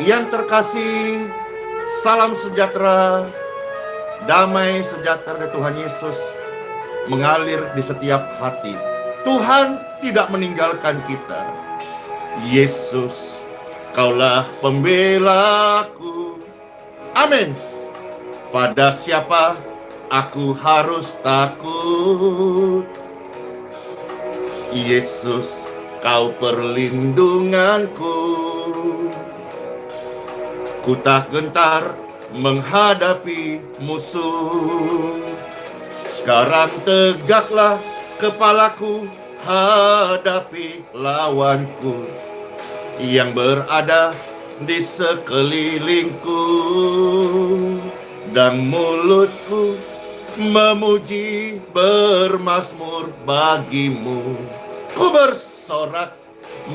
Yang terkasih, salam sejahtera, damai sejahtera dari Tuhan Yesus mengalir di setiap hati. Tuhan tidak meninggalkan kita. Yesus, Kaulah pembelaku. Amin. Pada siapa aku harus takut? Yesus, Kau perlindunganku. Ku tak gentar menghadapi musuh. Sekarang tegaklah kepalaku, hadapi lawanku yang berada di sekelilingku, dan mulutku memuji bermazmur bagimu. Ku bersorak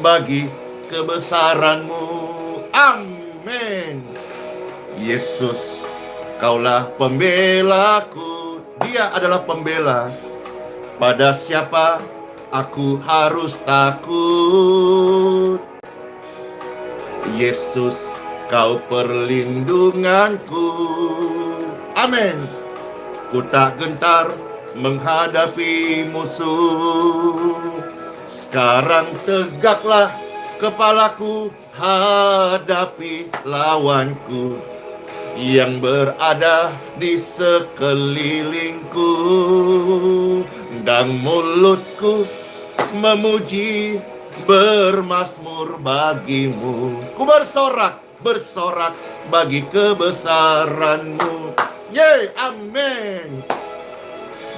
bagi kebesaran-Mu. Amin. Yesus, Kaulah pembelaku. Dia adalah pembela. Pada siapa aku harus takut? Yesus, Kau perlindunganku. Amin. Ku tak gentar menghadapi musuh. Sekarang tegaklah kepalaku, hadapi lawanku yang berada di sekelilingku, dan mulutku memuji bermazmur bagimu. Ku bersorak bagi kebesaran-Mu. Yeay, amin.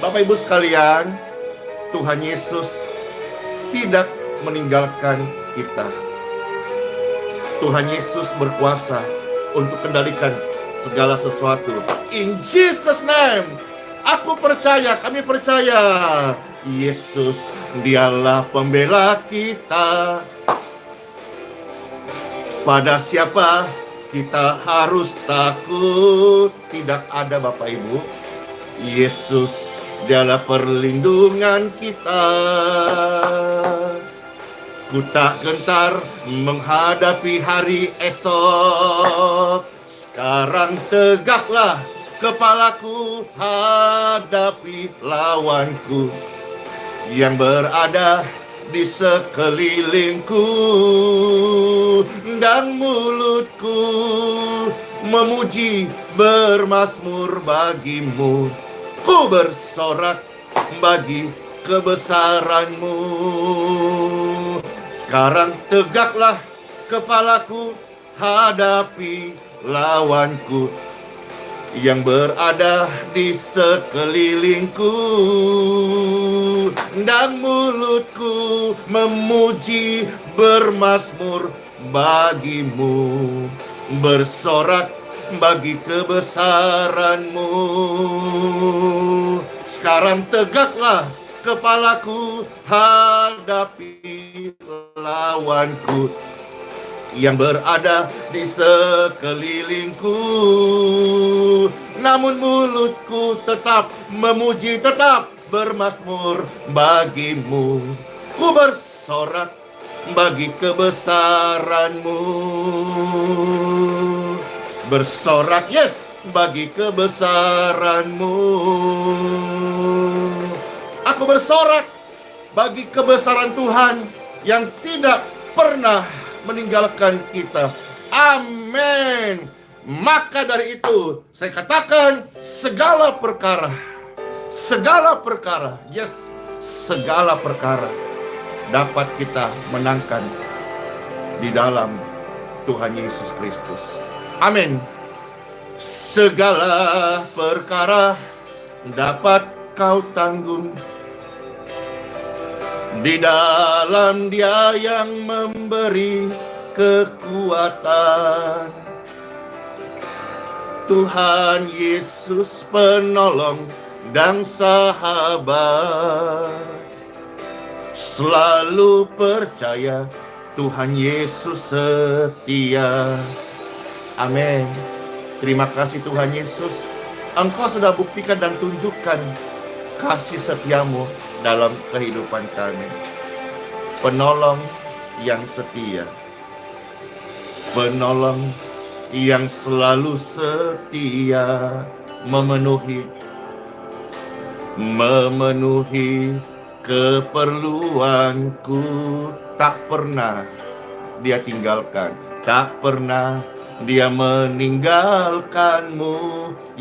Bapak Ibu sekalian, Tuhan Yesus tidak meninggalkan kita. Tuhan Yesus berkuasa untuk kendalikan segala sesuatu. In Jesus name, aku percaya, kami percaya, Yesus, Dialah pembela kita. Pada siapa kita harus takut? Tidak ada, Bapak Ibu. Yesus, Dialah perlindungan kita. Ku tak gentar menghadapi hari esok. Sekarang tegaklah kepalaku, hadapi lawanku yang berada di sekelilingku, dan mulutku memuji bermazmur bagimu. Ku bersorak bagi kebesaran-Mu. Sekarang tegaklah kepalaku, hadapi lawanku yang berada di sekelilingku, dan mulutku memuji bermazmur bagimu. Bersorak bagi kebesaran-Mu. Sekarang tegaklah kepalaku, hadapi lawanku yang berada di sekelilingku, namun mulutku tetap memuji, tetap bermazmur bagimu. Ku bersorak bagi kebesaran-Mu. Bersorak, yes, bagi kebesaran-Mu. Aku bersorak bagi kebesaran Tuhan yang tidak pernah meninggalkan kita. Amin. Maka dari itu saya katakan segala perkara, yes, segala perkara dapat kita menangkan di dalam Tuhan Yesus Kristus. Amin. Segala perkara dapat kau tanggung di dalam Dia yang memberi kekuatan. Tuhan Yesus penolong dan sahabat. Selalu percaya Tuhan Yesus setia. Amin. Terima kasih Tuhan Yesus. Engkau sudah buktikan dan tunjukkan kasih setiamu dalam kehidupan kami. Penolong yang setia. penolong yang selalu setia memenuhi keperluanku. Tak pernah Dia tinggalkan, tak pernah Dia meninggalkanmu.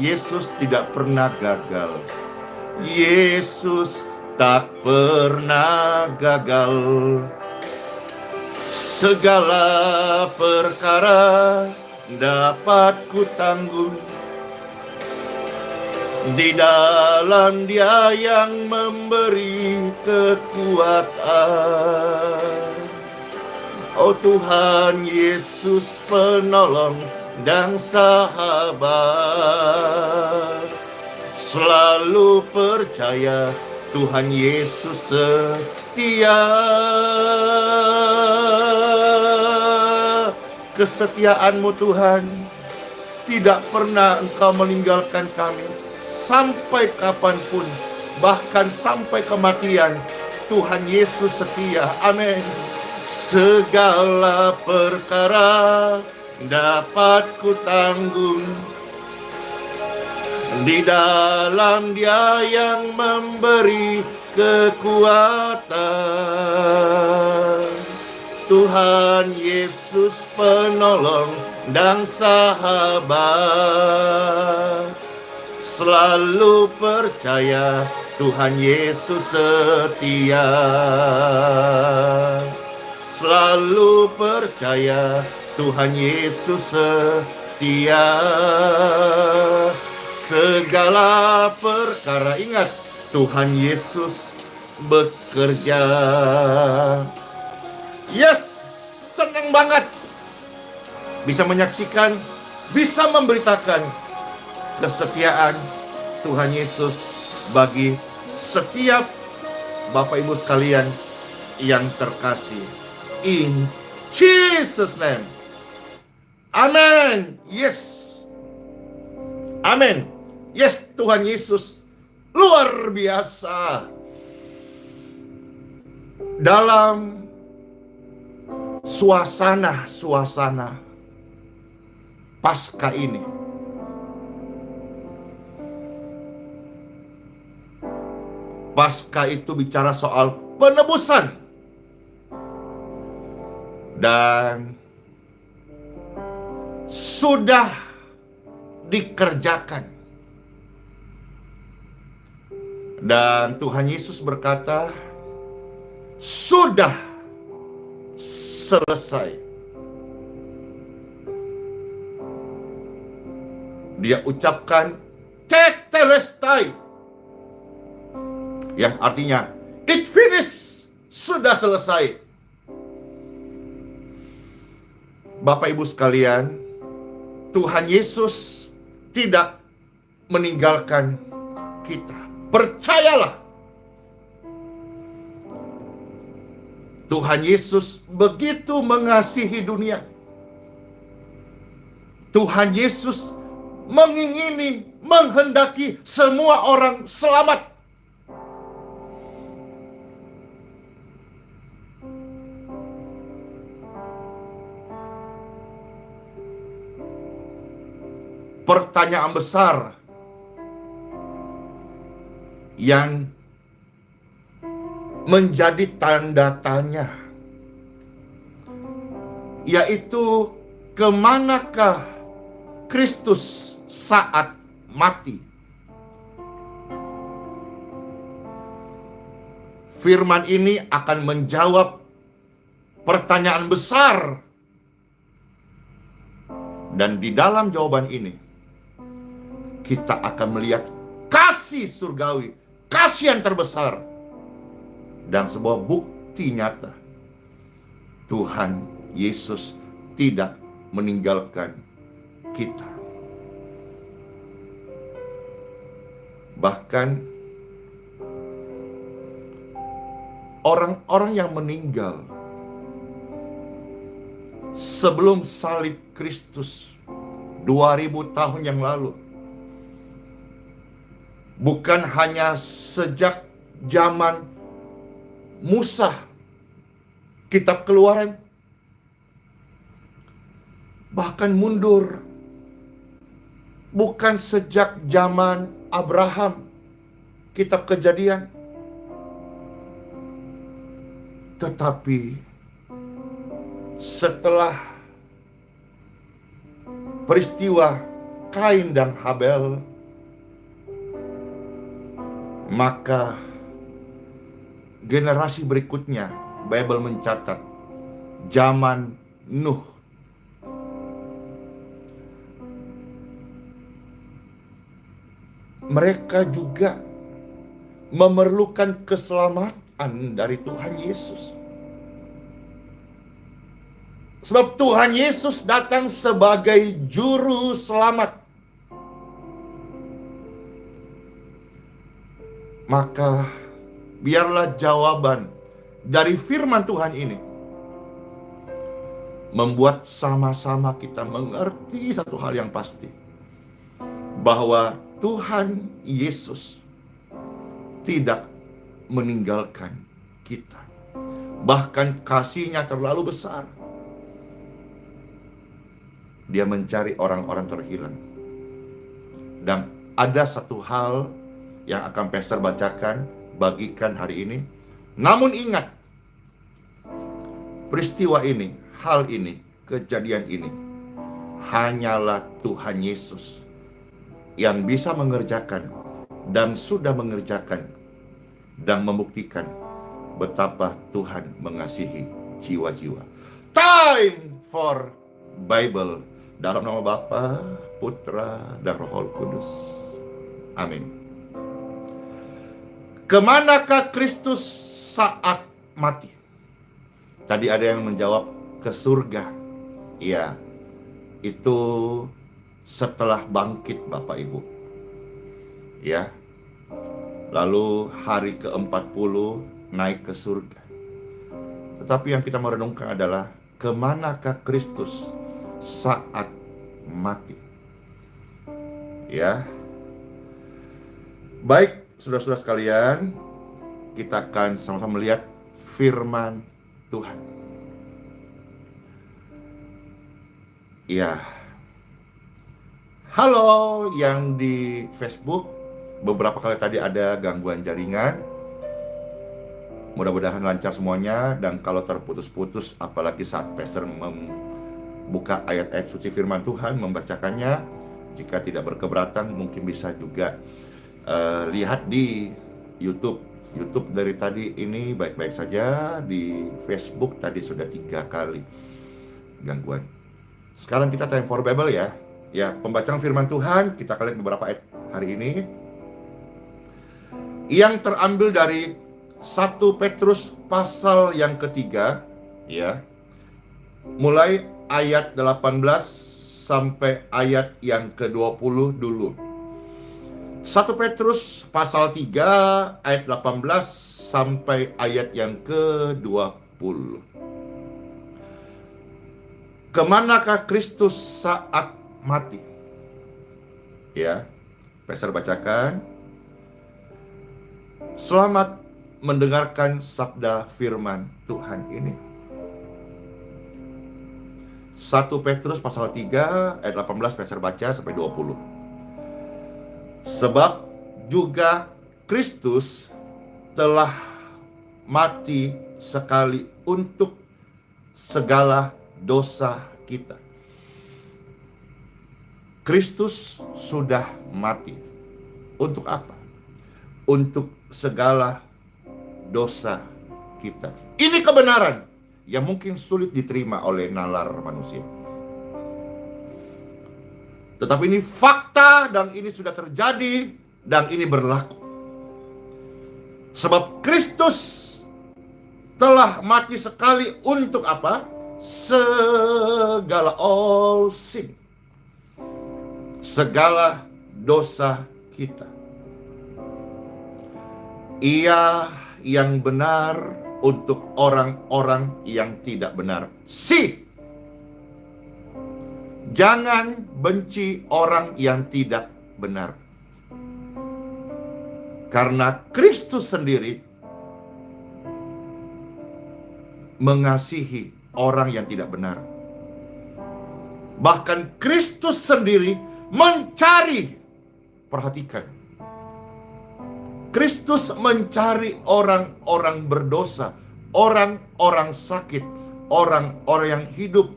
Yesus tidak pernah gagal. Yesus tak pernah gagal. Segala perkara dapat ku tanggung di dalam Dia yang memberi kekuatan. Oh Tuhan Yesus penolong dan sahabat, selalu percaya Tuhan Yesus setia. Kesetiaan-Mu Tuhan, tidak pernah Engkau meninggalkan kami. Sampai kapanpun, bahkan sampai kematian, Tuhan Yesus setia. Amin. Segala perkara dapat ku tanggung di dalam Dia yang memberi kekuatan. Tuhan Yesus penolong dan sahabat, selalu percaya Tuhan Yesus setia. Selalu percaya Tuhan Yesus setia. Segala perkara, ingat, Tuhan Yesus bekerja. Yes, senang banget bisa menyaksikan, bisa memberitakan kesetiaan Tuhan Yesus bagi setiap Bapak Ibu sekalian yang terkasih. In Jesus' name. Amen. Yes. Amin. Yes, Tuhan Yesus luar biasa. Dalam suasana Paskah ini, Paskah itu bicara soal penebusan. Dan sudah dikerjakan. Dan Tuhan Yesus berkata, sudah selesai. Dia ucapkan tetelestai, yang artinya it finished, sudah selesai. Bapak Ibu sekalian, Tuhan Yesus tidak meninggalkan kita. Percayalah, Tuhan Yesus begitu mengasihi dunia. Tuhan Yesus mengingini, menghendaki semua orang selamat. Pertanyaan besar yang menjadi tanda tanya, yaitu kemanakah Kristus saat mati? Firman ini akan menjawab pertanyaan besar. Dan di dalam jawaban ini, kita akan melihat kasih surgawi, kasih yang terbesar, dan sebuah bukti nyata Tuhan Yesus tidak meninggalkan kita. Bahkan orang-orang yang meninggal sebelum salib Kristus 2000 tahun yang lalu, bukan hanya sejak zaman Musa, kitab Keluaran, bahkan mundur. Bukan sejak zaman Abraham, kitab Kejadian, tetapi setelah peristiwa Kain dan Habel, maka generasi berikutnya, Bible mencatat, zaman Nuh, mereka juga memerlukan keselamatan dari Tuhan Yesus. Sebab Tuhan Yesus datang sebagai juru selamat. Maka biarlah jawaban dari firman Tuhan ini membuat sama-sama kita mengerti satu hal yang pasti, bahwa Tuhan Yesus tidak meninggalkan kita. Bahkan kasih-Nya terlalu besar. Dia mencari orang-orang terhilang. Dan ada satu hal yang akan pastor bacakan, bagikan hari ini. Namun ingat, peristiwa ini, hal ini, kejadian ini, hanyalah Tuhan Yesus yang bisa mengerjakan dan sudah mengerjakan dan membuktikan betapa Tuhan mengasihi jiwa-jiwa. Time for Bible. Dalam nama Bapa, Putra, dan Roh Kudus. Amin. Kemanakah Kristus saat mati? Tadi ada yang menjawab, ke surga. Iya, itu setelah bangkit Bapak Ibu. Ya. Lalu hari ke-40 naik ke surga. Tetapi yang kita merenungkan adalah, kemanakah Kristus saat mati? Ya. Baik, saudara-saudara sekalian, kita akan sama-sama melihat firman Tuhan. Ya. Halo yang di Facebook, beberapa kali tadi ada gangguan jaringan. Mudah-mudahan lancar semuanya, dan kalau terputus-putus, apalagi saat pastor membuka ayat-ayat suci firman Tuhan, membacakannya, jika tidak berkeberatan mungkin bisa juga lihat di YouTube. YouTube dari tadi ini baik-baik saja, di Facebook tadi sudah 3 kali gangguan. Sekarang kita time for Bible ya. Ya, pembacaan firman Tuhan, kita akan lihat beberapa ayat hari ini yang terambil dari 1 Petrus pasal yang ketiga, ya. Mulai ayat 18 sampai ayat yang ke-20 dulu. 1 Petrus pasal 3 ayat 18 sampai ayat yang ke-20. Kemanakah Kristus saat mati? Ya, pastor bacakan. Selamat mendengarkan sabda firman Tuhan ini. 1 Petrus pasal 3 ayat 18 pastor baca sampai 20. Sebab juga Kristus telah mati sekali untuk segala dosa kita. Kristus sudah mati. Untuk apa? Untuk segala dosa kita. Ini kebenaran yang mungkin sulit diterima oleh nalar manusia. Tetapi ini fakta, dan ini sudah terjadi, dan ini berlaku. Sebab Kristus telah mati sekali untuk apa? Segala all sin. Segala dosa kita. Ia yang benar untuk orang-orang yang tidak benar. Jangan benci orang yang tidak benar. Karena Kristus sendiri mengasihi orang yang tidak benar. Bahkan Kristus sendiri mencari, perhatikan, Kristus mencari orang-orang berdosa, orang-orang sakit, orang-orang yang hidup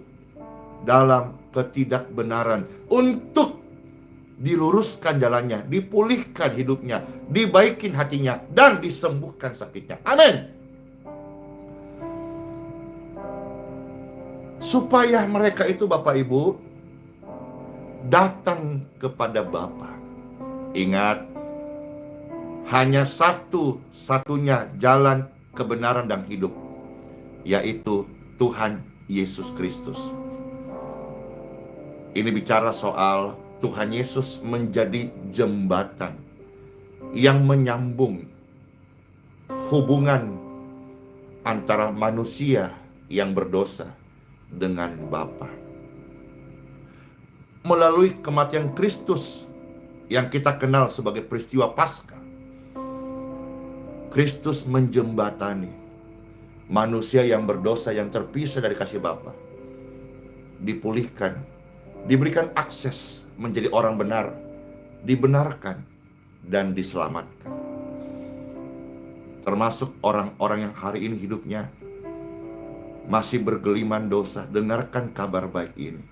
dalam ketidakbenaran untuk diluruskan jalannya, dipulihkan hidupnya, dibaikin hatinya, dan disembuhkan sakitnya. Amin. Supaya mereka itu, Bapak Ibu, datang kepada Bapa. Ingat, hanya satu-satunya jalan kebenaran dan hidup, yaitu Tuhan Yesus Kristus. Ini bicara soal Tuhan Yesus menjadi jembatan yang menyambung hubungan antara manusia yang berdosa dengan Bapa. Melalui kematian Kristus yang kita kenal sebagai peristiwa Paskah, Kristus menjembatani manusia yang berdosa, yang terpisah dari kasih Bapa, dipulihkan, diberikan akses menjadi orang benar, dibenarkan, dan diselamatkan. Termasuk orang-orang yang hari ini hidupnya masih bergeliman dosa. Dengarkan kabar baik ini.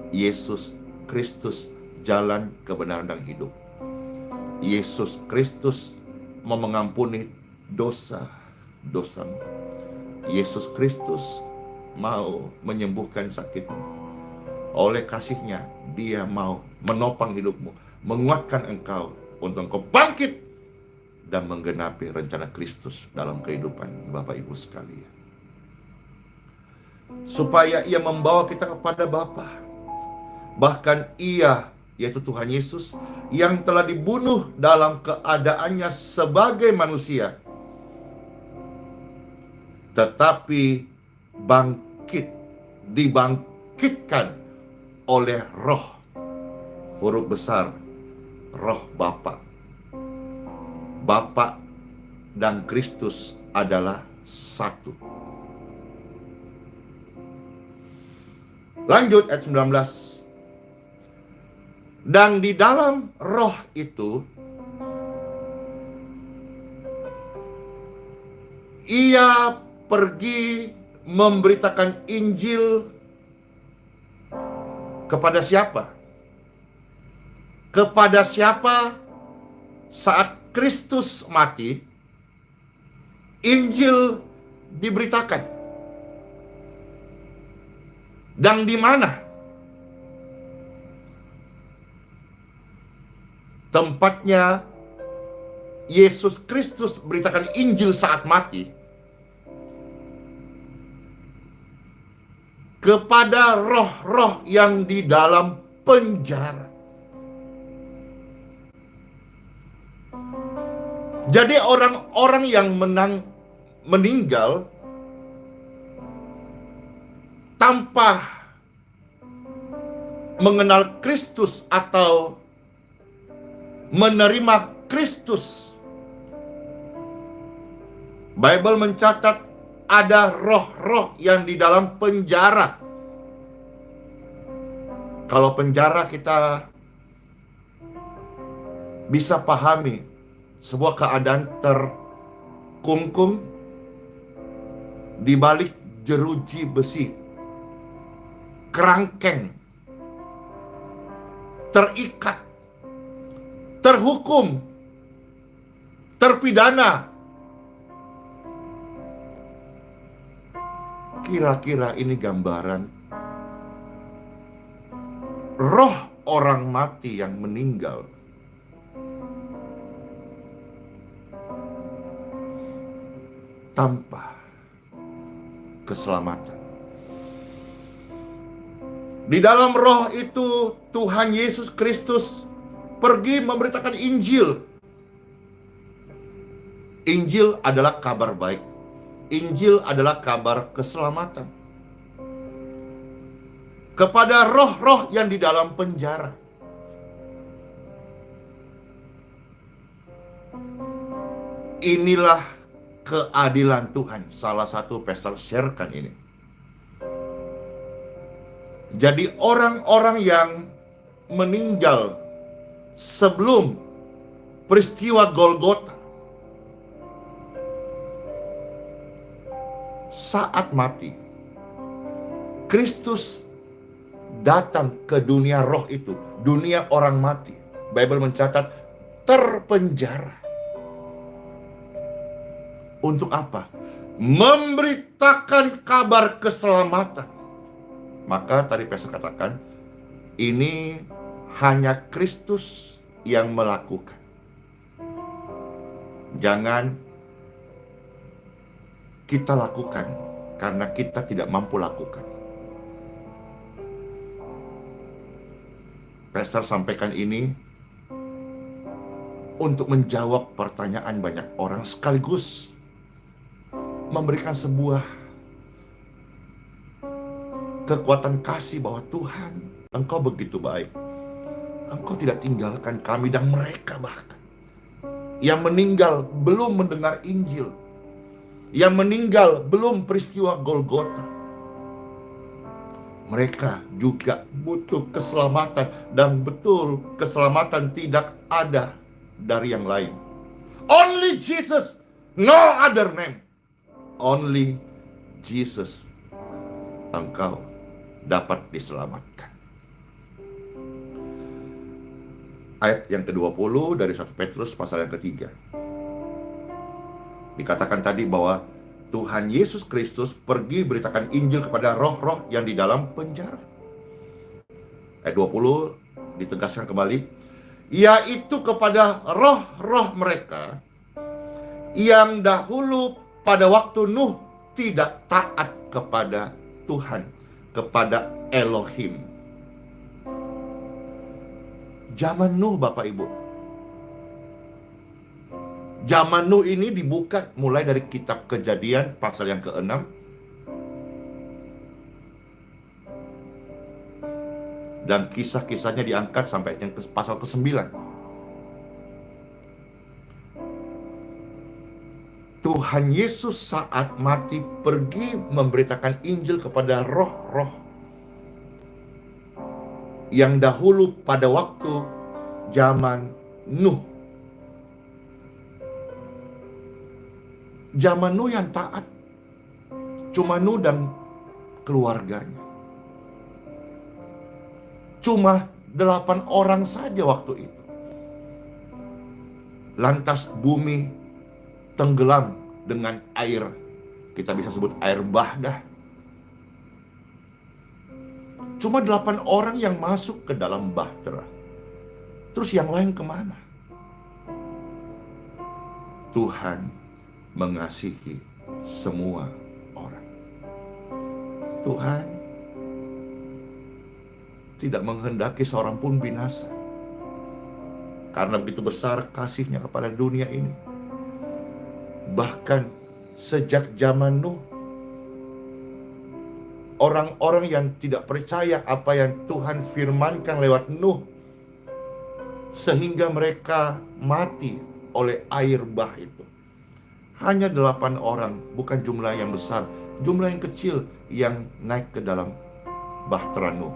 Yesus Kristus, jalan kebenaran dan hidup. Yesus Kristus mau mengampuni dosa-dosamu. Yesus Kristus mau menyembuhkan sakitmu. Oleh kasih-Nya, Dia mau menopang hidupmu, menguatkan engkau untuk engkau bangkit dan menggenapi rencana Kristus dalam kehidupan Bapak Ibu sekalian. Supaya Ia membawa kita kepada Bapa. Bahkan Ia, yaitu Tuhan Yesus, yang telah dibunuh dalam keadaannya sebagai manusia, tetapi dibangkitkan oleh Roh, huruf besar, Roh Bapa. Bapa dan Kristus adalah satu. Lanjut ayat 19. Dan di dalam Roh itu, Ia pergi memberitakan Injil kepada siapa? Kepada siapa saat Kristus mati, Injil diberitakan. Dan di mana tempatnya Yesus Kristus beritakan Injil saat mati? Kepada roh-roh yang di dalam penjara. Jadi orang-orang yang meninggal tanpa mengenal Kristus atau menerima Kristus, Bible mencatat ada roh-roh yang di dalam penjara. Kalau penjara kita bisa pahami sebuah keadaan terkungkung di balik jeruji besi, kerangkeng, terikat, terhukum, terpidana. Kira-kira ini gambaran roh orang mati yang meninggal tanpa keselamatan. Di dalam roh itu Tuhan Yesus Kristus pergi memberitakan Injil. Injil adalah kabar baik. Injil adalah kabar keselamatan kepada roh-roh yang di dalam penjara. Inilah keadilan Tuhan. Salah satu pastor sharekan ini. Jadi orang-orang yang meninggal sebelum peristiwa Golgota, saat mati, Kristus datang ke dunia roh itu, dunia orang mati. Bible mencatat terpenjara. Untuk apa? Memberitakan kabar keselamatan. Maka tadi Pastor katakan, ini hanya Kristus yang melakukan. Jangan kita lakukan karena kita tidak mampu lakukan. Pastor sampaikan ini untuk menjawab pertanyaan banyak orang, sekaligus memberikan sebuah kekuatan kasih bahwa Tuhan, Engkau begitu baik. Engkau tidak tinggalkan kami dan mereka bahkan yang meninggal belum mendengar Injil, yang meninggal belum peristiwa Golgota. Mereka juga butuh keselamatan, dan betul keselamatan tidak ada dari yang lain. Only Jesus, no other name. Only Jesus, engkau dapat diselamatkan. Ayat yang ke-20 dari 1 Petrus pasal yang ketiga. Dikatakan tadi bahwa Tuhan Yesus Kristus pergi beritakan Injil kepada roh-roh yang di dalam penjara. Ayat 20 ditegaskan kembali, yaitu kepada roh-roh mereka yang dahulu pada waktu Nuh tidak taat kepada Tuhan, kepada Elohim. Zaman Nuh, Bapak Ibu. Zaman Nuh ini dibuka mulai dari kitab Kejadian pasal yang ke-6. Dan kisah-kisahnya diangkat sampai yang pasal ke-9. Tuhan Yesus saat mati pergi memberitakan Injil kepada roh-roh yang dahulu pada waktu zaman Nuh. Zaman Nuh yang taat cuma Nuh dan keluarganya. Cuma 8 orang saja waktu itu. Lantas bumi tenggelam dengan air, kita bisa sebut air Bahdah. Cuma 8 orang yang masuk ke dalam bahtera. Terus yang lain kemana? Tuhan mengasihi semua orang. Tuhan tidak menghendaki seorang pun binasa. Karena begitu besar kasihnya kepada dunia ini. Bahkan sejak zaman Nuh, orang-orang yang tidak percaya apa yang Tuhan firmankan lewat Nuh, sehingga mereka mati oleh air bah itu. Hanya 8 orang, bukan jumlah yang besar, jumlah yang kecil yang naik ke dalam bahtera Nuh.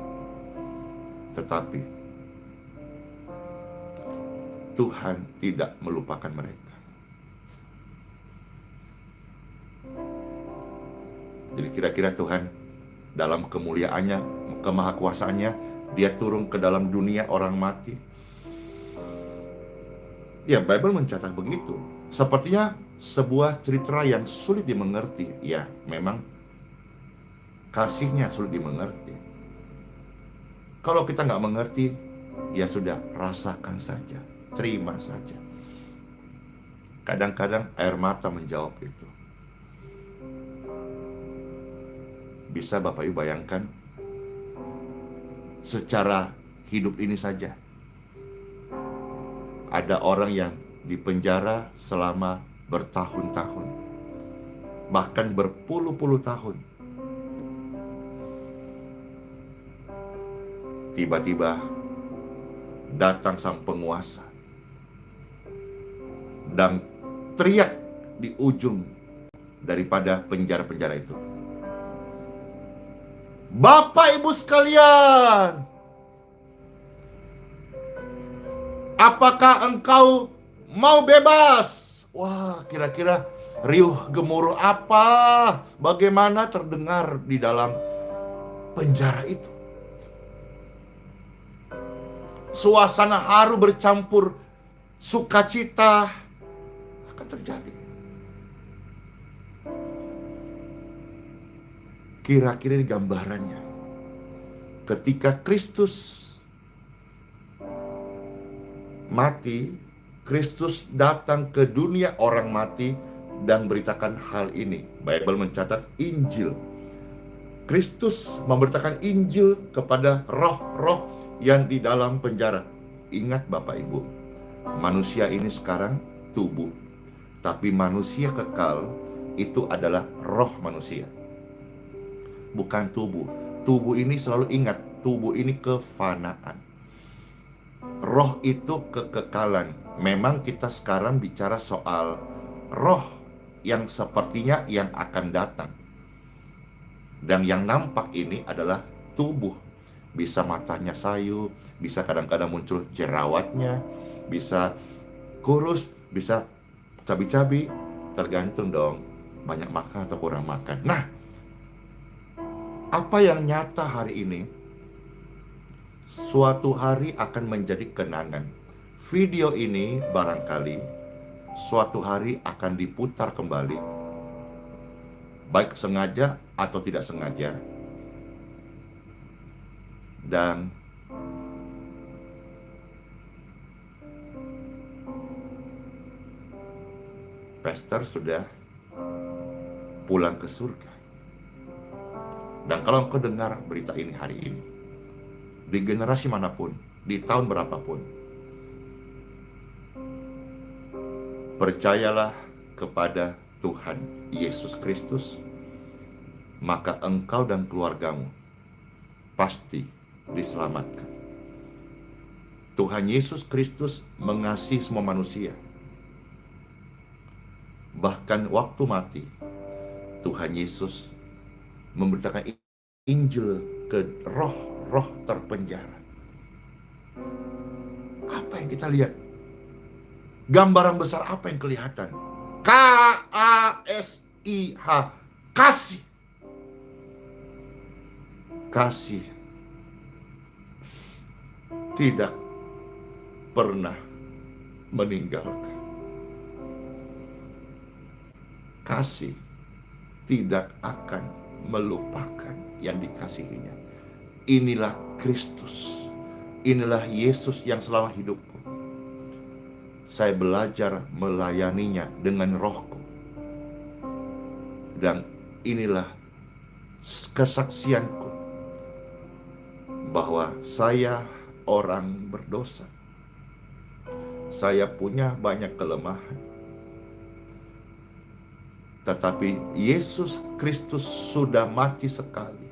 Tetapi Tuhan tidak melupakan mereka. Jadi kira-kira Tuhan dalam kemuliaannya, kemahakuasaannya, dia turun ke dalam dunia orang mati. Ya, Bible mencatat begitu. Sepertinya sebuah cerita yang sulit dimengerti. Ya, memang kasihnya sulit dimengerti. Kalau kita nggak mengerti, ya sudah, rasakan saja, terima saja. Kadang-kadang air mata menjawab itu. Bisa Bapak Ibu bayangkan, secara hidup ini saja, ada orang yang dipenjara selama bertahun-tahun, bahkan berpuluh-puluh tahun. Tiba-tiba datang sang penguasa dan teriak di ujung daripada penjara-penjara itu, Bapak Ibu sekalian, apakah engkau mau bebas? Wah, kira-kira riuh gemuruh apa? Bagaimana terdengar di dalam penjara itu? Suasana haru bercampur sukacita akan terjadi. Kira-kira gambarannya, ketika Kristus mati, Kristus datang ke dunia orang mati dan beritakan hal ini. Bible mencatat Injil. Kristus memberitakan Injil kepada roh-roh yang di dalam penjara. Ingat Bapak Ibu, manusia ini sekarang tubuh, tapi manusia kekal itu adalah roh manusia, bukan tubuh. Tubuh ini selalu ingat, tubuh ini kefanaan. Roh itu kekekalan. Memang kita sekarang bicara soal roh yang sepertinya yang akan datang. Dan yang nampak ini adalah tubuh. Bisa matanya sayu, bisa kadang-kadang muncul jerawatnya, bisa kurus, bisa cabi-cabi, tergantung dong banyak makan atau kurang makan. Nah, apa yang nyata hari ini, suatu hari akan menjadi kenangan. Video ini barangkali suatu hari akan diputar kembali, baik sengaja atau tidak sengaja. Dan pastor sudah pulang ke surga. Dan kalau engkau dengar berita ini hari ini, di generasi manapun, di tahun berapapun, percayalah kepada Tuhan Yesus Kristus, maka engkau dan keluargamu pasti diselamatkan. Tuhan Yesus Kristus mengasihi semua manusia. Bahkan waktu mati, Tuhan Yesus memberitakan Injil ke roh-roh terpenjara. Apa yang kita lihat? Gambaran besar apa yang kelihatan? K-A-S-I-H, kasih. Kasih tidak pernah meninggalkan. Kasih tidak akan melupakan yang dikasihinya. Inilah Kristus. Inilah Yesus yang selama hidupku saya belajar melayaninya dengan rohku. Dan inilah kesaksianku bahwa saya orang berdosa. Saya punya banyak kelemahan. Tetapi Yesus Kristus sudah mati sekali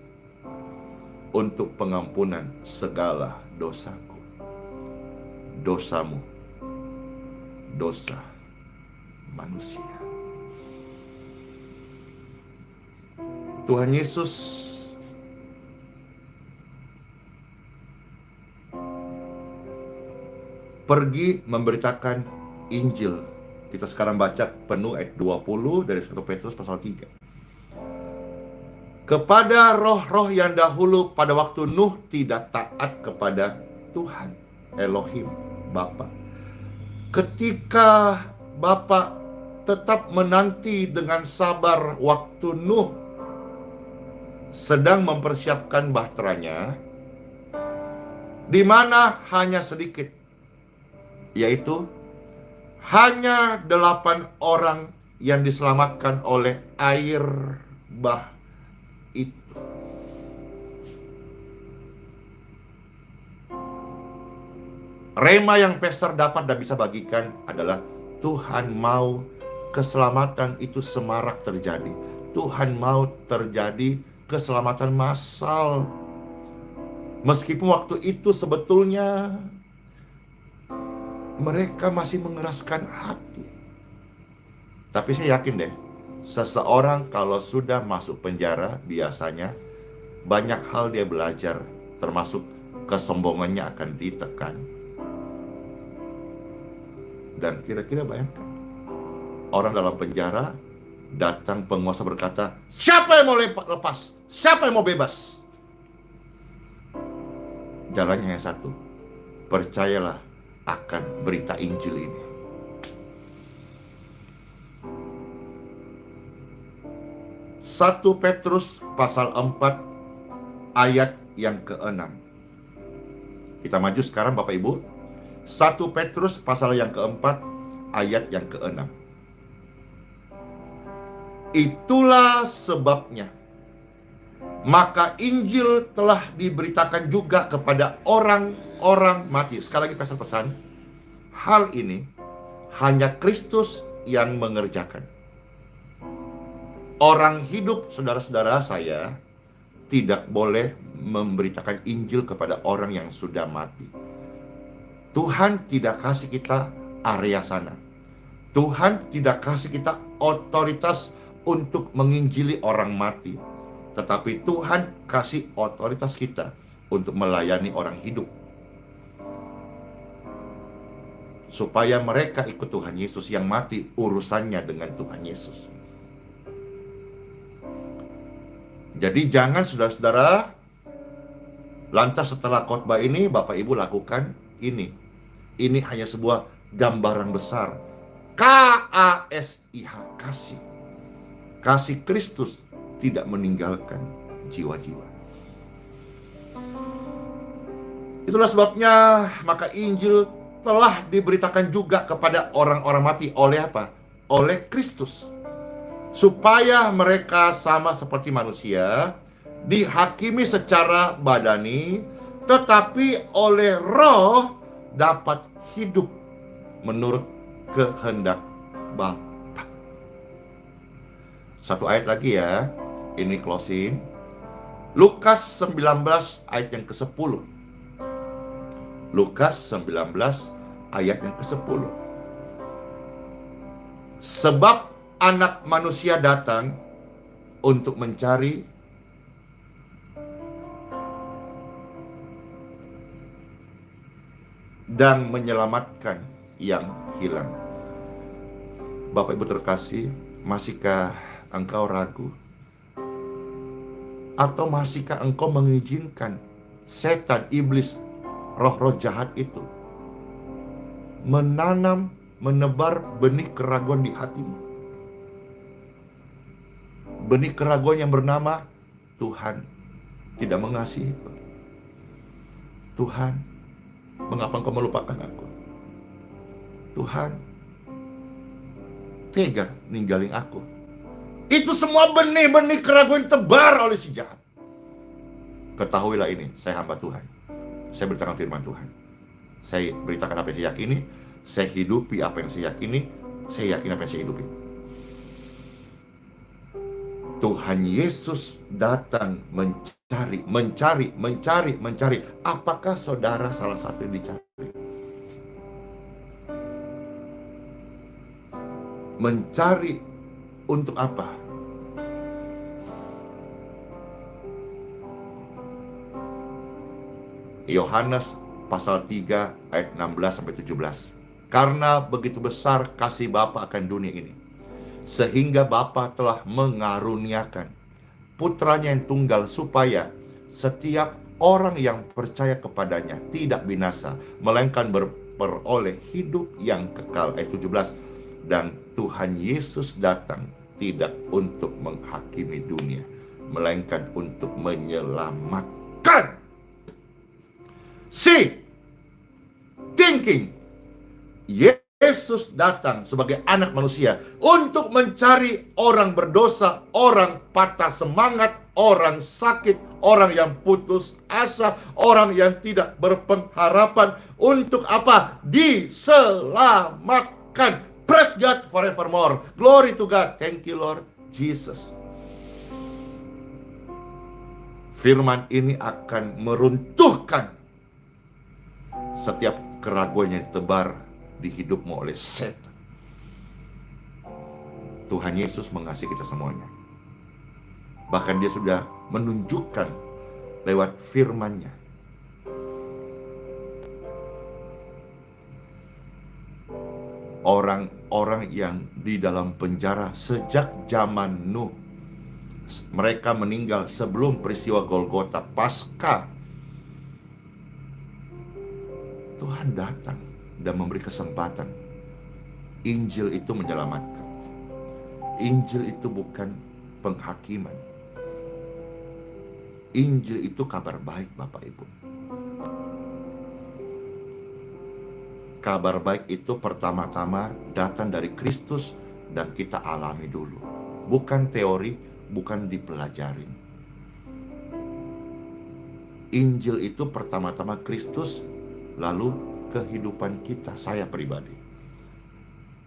untuk pengampunan segala dosaku. Dosamu, dosa manusia. Tuhan Yesus pergi memberitakan Injil. Kita sekarang baca penuh ayat 20 dari 1 Petrus pasal 3. Kepada roh-roh yang dahulu pada waktu Nuh tidak taat kepada Tuhan Elohim Bapa. Ketika Bapa tetap menanti dengan sabar waktu Nuh sedang mempersiapkan bahteranya, di mana hanya sedikit, yaitu hanya 8 orang yang diselamatkan oleh air bah itu. Rema yang pastor dapat dan bisa bagikan adalah Tuhan mau keselamatan itu semarak terjadi. Tuhan mau terjadi keselamatan massal. Meskipun waktu itu sebetulnya mereka masih mengeraskan hati. Tapi saya yakin deh, seseorang kalau sudah masuk penjara biasanya banyak hal dia belajar, termasuk kesombongannya akan ditekan. Dan kira-kira bayangkan, orang dalam penjara, datang penguasa berkata, siapa yang mau lepas? Siapa yang mau bebas? Jalannya hanya satu, percayalah akan berita Injil ini. Satu Petrus pasal 4 ayat yang ke-6. Kita maju sekarang Bapak Ibu. 1 Petrus pasal yang ke-4 ayat yang ke-6. Itulah sebabnya maka Injil telah diberitakan juga kepada orang-orang mati. Sekali lagi pesan-pesan, hal ini hanya Kristus yang mengerjakan. Orang hidup, saudara-saudara saya, tidak boleh memberitakan Injil kepada orang yang sudah mati. Tuhan tidak kasih kita area sana. Tuhan tidak kasih kita otoritas untuk menginjili orang mati. Tetapi Tuhan kasih otoritas kita untuk melayani orang hidup, supaya mereka ikut Tuhan Yesus. Yang mati urusannya dengan Tuhan Yesus. Jadi jangan saudara-saudara, lantas setelah khotbah ini Bapak Ibu lakukan ini. Ini hanya sebuah gambaran besar. KASIH, kasih. Kasih Kristus tidak meninggalkan jiwa-jiwa. Itulah sebabnya maka Injil telah diberitakan juga kepada orang-orang mati. Oleh apa? Oleh Kristus. Supaya mereka sama seperti manusia, dihakimi secara badani, tetapi oleh Roh dapat hidup menurut kehendak Bapa. Satu ayat lagi ya, ini closing. Lukas 19 ayat yang ke-10. Lukas 19 ayat yang ke-10. Sebab Anak Manusia datang untuk mencari dan menyelamatkan yang hilang. Bapak Ibu terkasih, masihkah engkau ragu? Atau masihkah engkau mengizinkan setan, iblis, roh-roh jahat itu menanam, menebar benih keraguan di hatimu? Benih keraguan yang bernama Tuhan tidak mengasihiku. Tuhan, mengapa engkau melupakan aku? Tuhan, tega ninggalin aku. Itu semua benih-benih keraguan tebar oleh si jahat. Ketahuilah ini, saya hamba Tuhan. Saya beritakan firman Tuhan. Saya beritakan apa yang saya yakini. Saya hidupi apa yang saya yakini. Saya yakin apa yang saya hidupi. Tuhan Yesus datang mencari. Apakah saudara salah satu yang dicari? Mencari untuk apa? Yohanes pasal 3 ayat 16-17. Karena begitu besar kasih Bapa akan dunia ini, sehingga Bapa telah mengaruniakan putranya yang tunggal, supaya setiap orang yang percaya kepadanya tidak binasa, melainkan beroleh hidup yang kekal. Ayat 17. Dan Tuhan Yesus datang tidak untuk menghakimi dunia, melainkan untuk menyelamatkan. Thinking Yesus datang sebagai anak manusia untuk mencari orang berdosa, orang patah semangat, orang sakit, orang yang putus asa, orang yang tidak berpengharapan. Untuk apa? Diselamatkan. Praise God forevermore. Glory to God. Thank you Lord Jesus. Firman ini akan meruntuhkan setiap keraguan yang tebar di hidupmu oleh setan. Tuhan Yesus mengasihi kita semuanya. Bahkan dia sudah menunjukkan lewat firman-Nya. Orang-orang yang di dalam penjara sejak zaman Nuh, mereka meninggal sebelum peristiwa Golgota, pasca Tuhan datang dan memberi kesempatan. Injil itu menyelamatkan. Injil itu bukan penghakiman. Injil itu kabar baik, Bapak Ibu. Kabar baik itu pertama-tama datang dari Kristus dan kita alami dulu. Bukan teori, bukan dipelajarin. Injil itu pertama-tama Kristus, lalu kehidupan kita. Saya pribadi,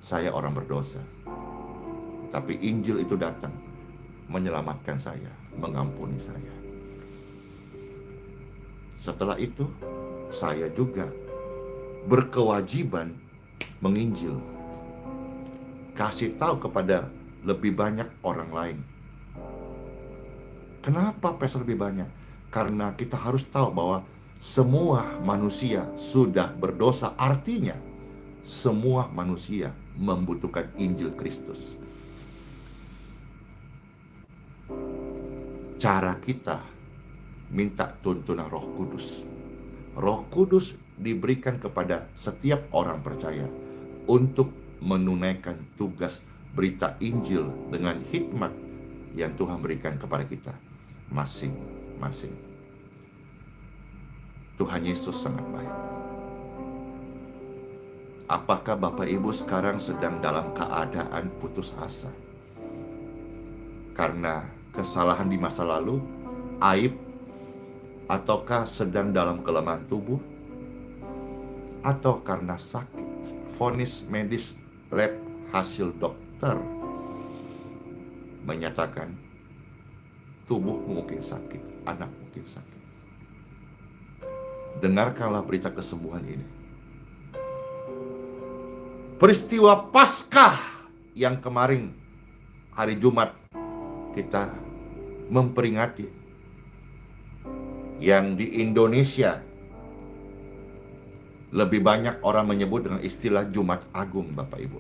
saya orang berdosa, tapi Injil itu datang menyelamatkan saya, mengampuni saya. Setelah itu, saya juga berkewajiban menginjil, kasih tahu kepada lebih banyak orang lain. Kenapa pastor lebih banyak? Karena kita harus tahu bahwa semua manusia sudah berdosa. Artinya semua manusia membutuhkan Injil Kristus. Cara kita minta tuntunan Roh Kudus. Roh Kudus diberikan kepada setiap orang percaya untuk menunaikan tugas berita Injil dengan hikmat yang Tuhan berikan kepada kita masing-masing. Tuhan Yesus sangat baik. Apakah Bapak Ibu sekarang sedang dalam keadaan putus asa karena kesalahan di masa lalu, aib, ataukah sedang dalam kelemahan tubuh, atau karena sakit, vonis medis lab hasil dokter menyatakan tubuh mungkin sakit, anak mungkin sakit. Dengarkanlah berita kesembuhan ini. Peristiwa Paskah yang kemarin hari Jumat kita memperingati, yang di Indonesia lebih banyak orang menyebut dengan istilah Jumat Agung, Bapak Ibu.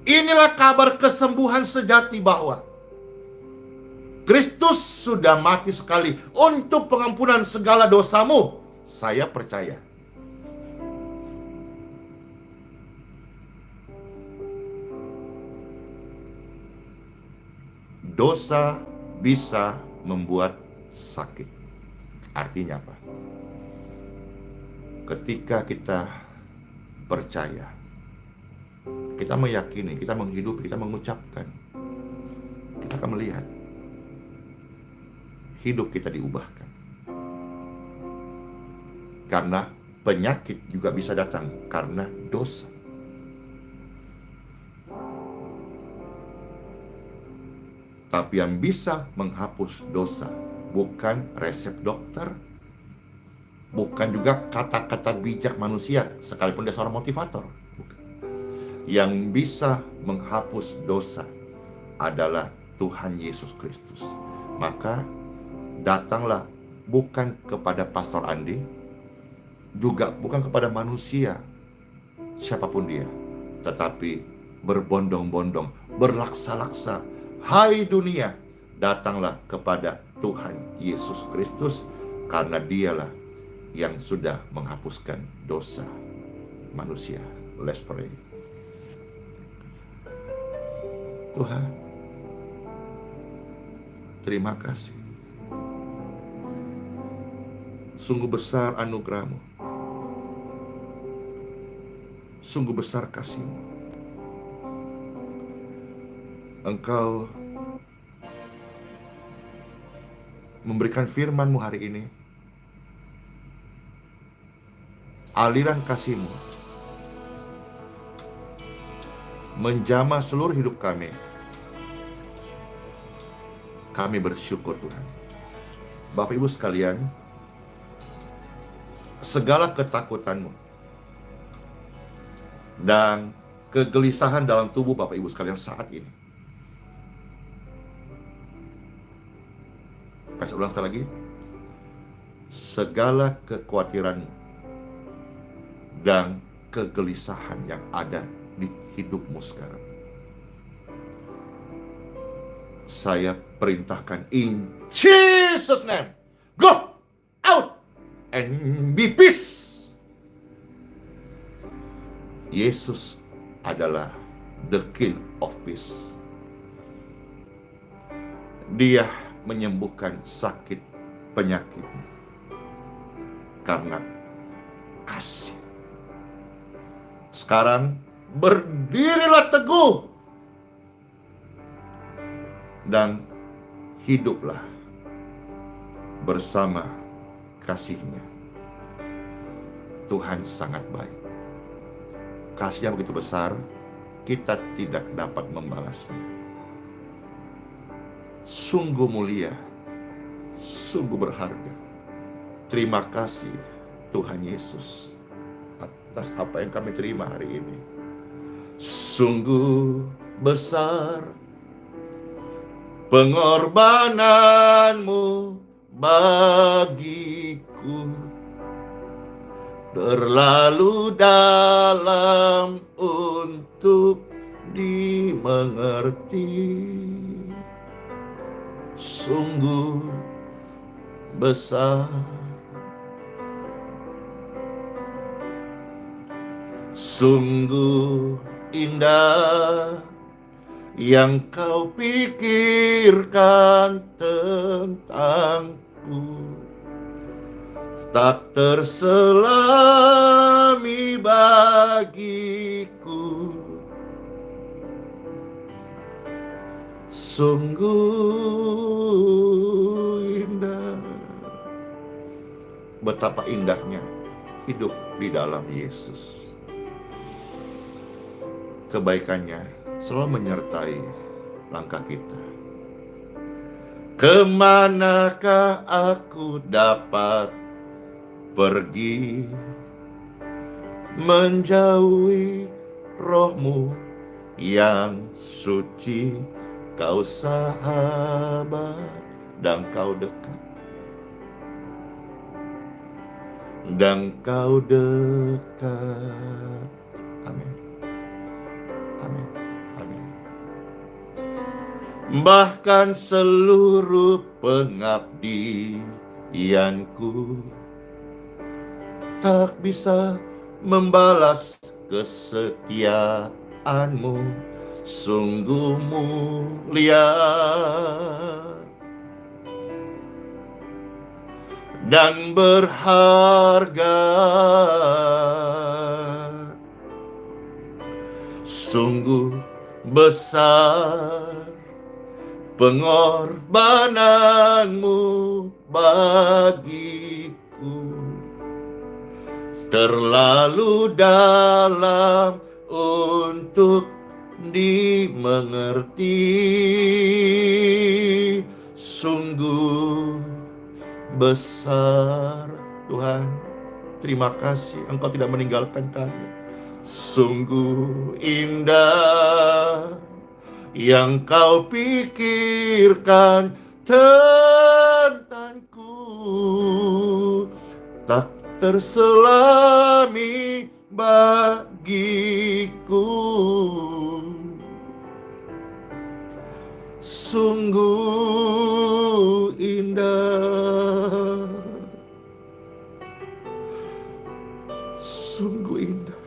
Inilah kabar kesembuhan sejati bahwa Kristus sudah mati sekali untuk pengampunan segala dosamu. Saya percaya. Dosa bisa membuat sakit. Artinya apa? Ketika kita percaya, kita meyakini, kita menghidupi, kita mengucapkan, kita akan melihat hidup kita diubahkan. Karena penyakit juga bisa datang karena dosa. Tapi yang bisa menghapus dosa bukan resep dokter, bukan juga kata-kata bijak manusia, sekalipun dia seorang motivator. Bukan. Yang bisa menghapus dosa adalah Tuhan Yesus Kristus. Maka datanglah bukan kepada Pastor Andi, juga bukan kepada manusia, siapapun dia, tetapi berbondong-bondong, berlaksa-laksa. Hai dunia, datanglah kepada Tuhan Yesus Kristus, karena dialah yang sudah menghapuskan dosa manusia. Let's pray. Tuhan, terima kasih. Sungguh besar anugerah-Mu. Sungguh besar kasih-Mu. Engkau memberikan firman-Mu hari ini. Aliran kasih-Mu menjamah seluruh hidup kami. Kami bersyukur Tuhan. Bapak Ibu sekalian, segala ketakutan-Mu dan kegelisahan dalam tubuh Bapak Ibu sekalian saat ini, Saya ulang sekali lagi. Segala kekhawatiran dan kegelisahan yang ada di hidupmu sekarang, saya perintahkan in Jesus name, go out and be peace. Yesus adalah the King of Peace. Dia menyembuhkan sakit penyakit karena kasih. Sekarang berdirilah teguh dan hiduplah bersama kasih-Nya. Tuhan sangat baik. Kasih-Nya begitu besar, kita tidak dapat membalasnya. Sungguh mulia, sungguh berharga. Terima kasih Tuhan Yesus atas apa yang kami terima hari ini. Sungguh besar pengorbananmu bagiku, terlalu dalam untuk dimengerti. Sungguh besar, sungguh indah yang kau pikirkan tentangku, tak terselami bagiku. Sungguh indah. Betapa indahnya hidup di dalam Yesus. Kebaikannya selalu menyertai langkah kita. Kemanakah aku dapat pergi menjauhi roh-Mu yang suci? Kau sahabat dan kau dekat, dan kau dekat. Amin. Amin. Amin. Bahkan seluruh pengabdianku tak bisa membalas kesetiaan-Mu. Sungguh mulia dan berharga. Sungguh besar pengorbananmu bagiku, terlalu dalam untuk dimengerti. Sungguh besar Tuhan, terima kasih Engkau tidak meninggalkan kami. Sungguh indah yang Kau pikirkan tentangku, tak terselami bagiku. Sungguh indah, sungguh indah,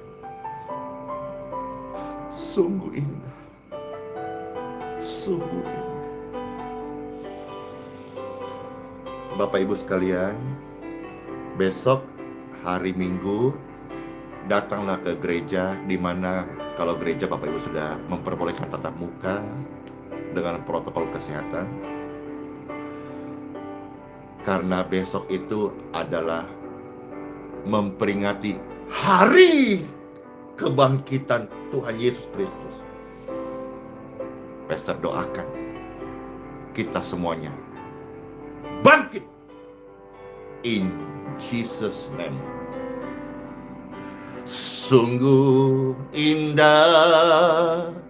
sungguh indah, sungguh indah. Bapak Ibu sekalian, besok hari Minggu datanglah ke gereja, di mana kalau gereja Bapak Ibu sudah memperbolehkan tatap muka dengan protokol kesehatan, karena besok itu adalah memperingati hari kebangkitan Tuhan Yesus Kristus. Pastor doakan kita semuanya bangkit in Jesus name. Sungguh indah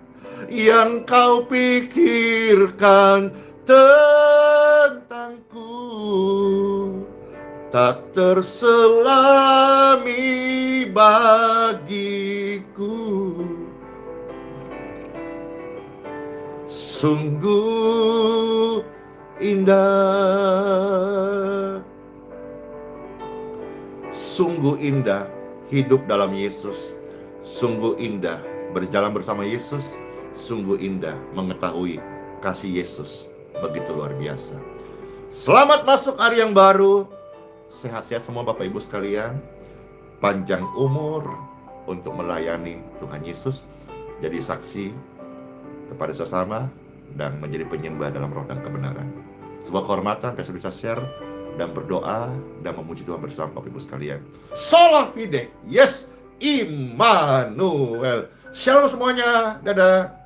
yang Kau pikirkan tentangku, tak terselami bagiku. Sungguh indah, sungguh indah hidup dalam Yesus. Sungguh indah berjalan bersama Yesus. Sungguh indah mengetahui kasih Yesus begitu luar biasa. Selamat masuk hari yang baru. Sehat-sehat semua Bapak Ibu sekalian. Panjang umur untuk melayani Tuhan Yesus, jadi saksi kepada sesama, dan menjadi penyembah dalam roh dan kebenaran. Sebuah kehormatan saya bisa share dan berdoa dan memuji Tuhan bersama Bapak Ibu sekalian. Sola Fide, yes, Immanuel. Shalom semuanya, dadah.